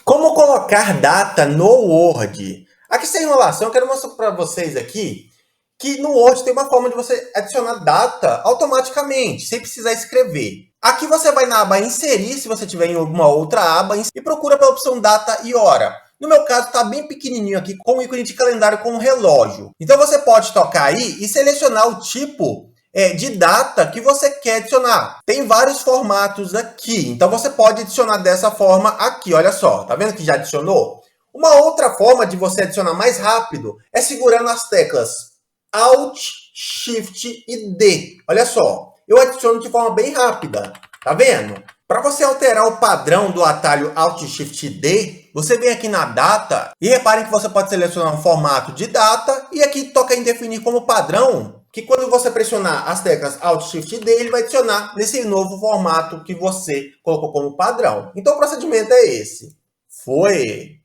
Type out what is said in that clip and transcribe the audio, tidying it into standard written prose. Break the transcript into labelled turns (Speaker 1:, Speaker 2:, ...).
Speaker 1: Como colocar data no Word? Aqui sem enrolação, eu quero mostrar para vocês aqui que no Word tem uma forma de você adicionar data automaticamente, sem precisar escrever. Aqui você vai na aba inserir, se você tiver em alguma outra aba, e procura pela opção data e hora. No meu caso, está bem pequenininho aqui, com o ícone de calendário com um relógio. Então você pode tocar aí e selecionar o tipo de data que você quer adicionar. Tem vários formatos aqui, então você pode adicionar dessa forma aqui, olha só, tá vendo que já adicionou? Uma outra forma de você adicionar mais rápido é segurando as teclas Alt, Shift e D. Olha só, eu adiciono de forma bem rápida, tá vendo? Para você alterar o padrão do atalho Alt, Shift e D, você vem aqui na data e reparem que você pode selecionar um formato de data e aqui toca em definir como padrão, que quando você pressionar as teclas Alt, Shift e D, ele vai adicionar nesse novo formato que você colocou como padrão. Então o procedimento é esse. Foi!